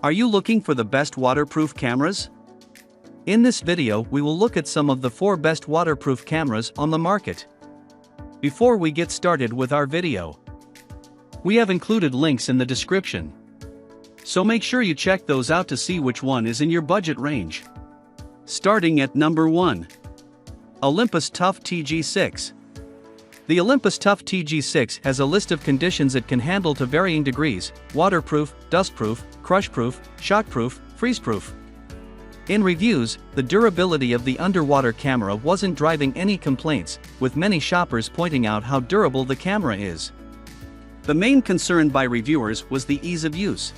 Are you looking for the best waterproof cameras? In this video we will look at some of the 4 best waterproof cameras on the market. Before we get started with our video, we have included links in the description, so make sure you check those out to see which one is in your budget range. Starting at number 1. Olympus Tough TG6. The Olympus Tough TG6 has a list of conditions it can handle to varying degrees: waterproof, dustproof, crushproof, shockproof, freezeproof. In reviews, the durability of the underwater camera wasn't driving any complaints, with many shoppers pointing out how durable the camera is. The main concern by reviewers was the ease of use.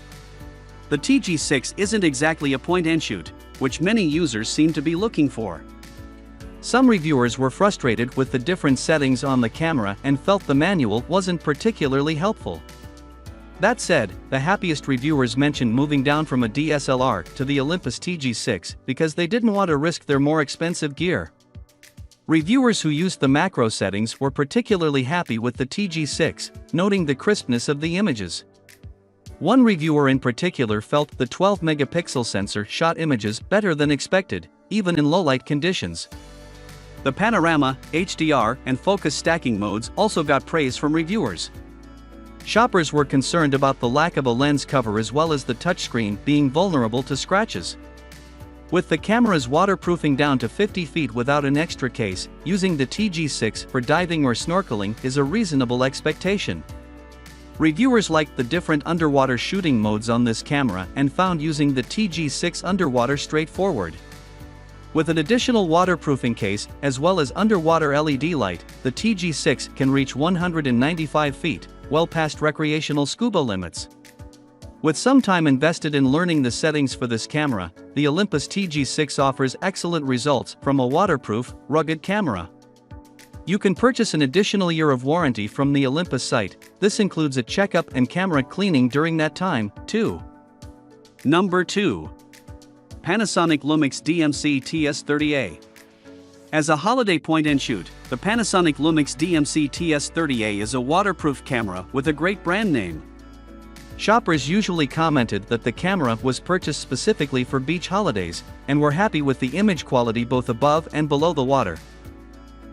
The TG6 isn't exactly a point-and-shoot, which many users seem to be looking for. Some reviewers were frustrated with the different settings on the camera and felt the manual wasn't particularly helpful. That said, the happiest reviewers mentioned moving down from a DSLR to the Olympus TG6 because they didn't want to risk their more expensive gear. Reviewers who used the macro settings were particularly happy with the TG6, noting the crispness of the images. One reviewer in particular felt the 12-megapixel sensor shot images better than expected, even in low-light conditions. The panorama, HDR, and focus stacking modes also got praise from reviewers. Shoppers were concerned about the lack of a lens cover as well as the touchscreen being vulnerable to scratches. With the camera's waterproofing down to 50 feet without an extra case, using the TG6 for diving or snorkeling is a reasonable expectation. Reviewers liked the different underwater shooting modes on this camera and found using the TG6 underwater straightforward. With an additional waterproofing case, as well as underwater LED light, the TG6 can reach 195 feet, well past recreational scuba limits. With some time invested in learning the settings for this camera, the Olympus TG6 offers excellent results from a waterproof, rugged camera. You can purchase an additional year of warranty from the Olympus site. This includes a checkup and camera cleaning during that time, too. Number 2. Panasonic Lumix DMC TS30A. As a holiday point-and-shoot, the Panasonic Lumix DMC TS30A is a waterproof camera with a great brand name. Shoppers usually commented that the camera was purchased specifically for beach holidays, and were happy with the image quality both above and below the water.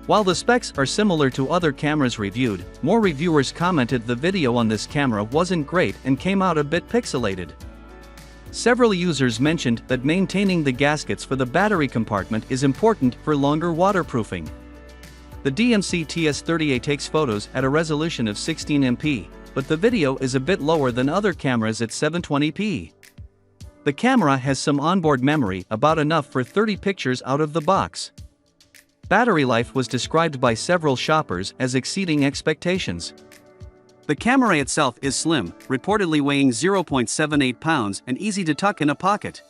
While the specs are similar to other cameras reviewed, more reviewers commented the video on this camera wasn't great and came out a bit pixelated. Several users mentioned that maintaining the gaskets for the battery compartment is important for longer waterproofing. The DMC TS30A takes photos at a resolution of 16MP, but the video is a bit lower than other cameras at 720p. The camera has some onboard memory, about enough for 30 pictures out of the box. Battery life was described by several shoppers as exceeding expectations. The camera itself is slim, reportedly weighing 0.78 pounds and easy to tuck in a pocket.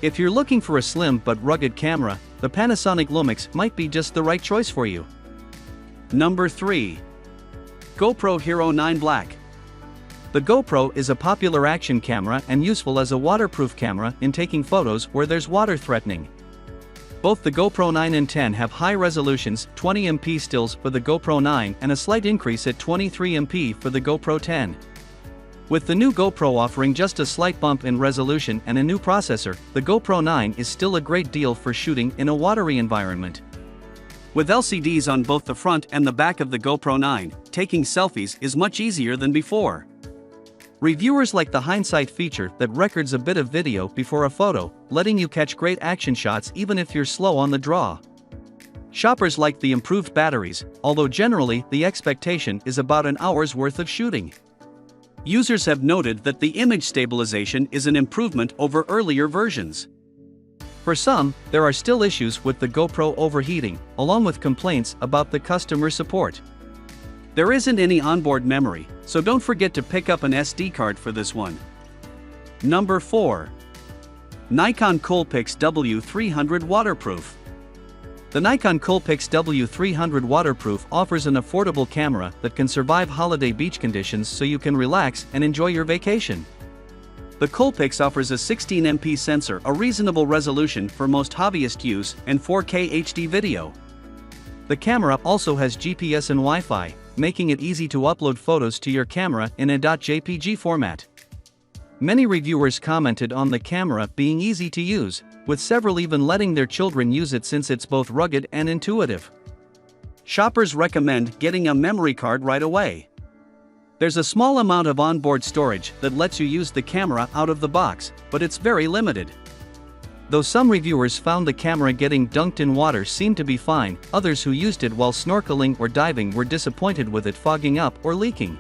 If you're looking for a slim but rugged camera, the Panasonic Lumix might be just the right choice for you. Number 3. GoPro Hero 9 Black. The GoPro is a popular action camera and useful as a waterproof camera in taking photos where there's water threatening. Both the GoPro 9 and 10 have high resolutions, 20MP stills for the GoPro 9 and a slight increase at 23MP for the GoPro 10. With the new GoPro offering just a slight bump in resolution and a new processor, the GoPro 9 is still a great deal for shooting in a watery environment. With LCDs on both the front and the back of the GoPro 9, taking selfies is much easier than before. Reviewers like the hindsight feature that records a bit of video before a photo, letting you catch great action shots even if you're slow on the draw. Shoppers like the improved batteries, although generally the expectation is about an hour's worth of shooting. Users have noted that the image stabilization is an improvement over earlier versions. For some, there are still issues with the GoPro overheating, along with complaints about the customer support. There isn't any onboard memory, so don't forget to pick up an SD card for this one. Number 4. Nikon Coolpix W300 Waterproof. The Nikon Coolpix W300 Waterproof offers an affordable camera that can survive holiday beach conditions so you can relax and enjoy your vacation. The Coolpix offers a 16MP sensor, a reasonable resolution for most hobbyist use, and 4K HD video. The camera also has GPS and Wi-Fi, making it easy to upload photos to your camera in a .jpg format. Many reviewers commented on the camera being easy to use, with several even letting their children use it since it's both rugged and intuitive. Shoppers recommend getting a memory card right away. There's a small amount of onboard storage that lets you use the camera out of the box, but it's very limited. Though some reviewers found the camera getting dunked in water seemed to be fine, others who used it while snorkeling or diving were disappointed with it fogging up or leaking.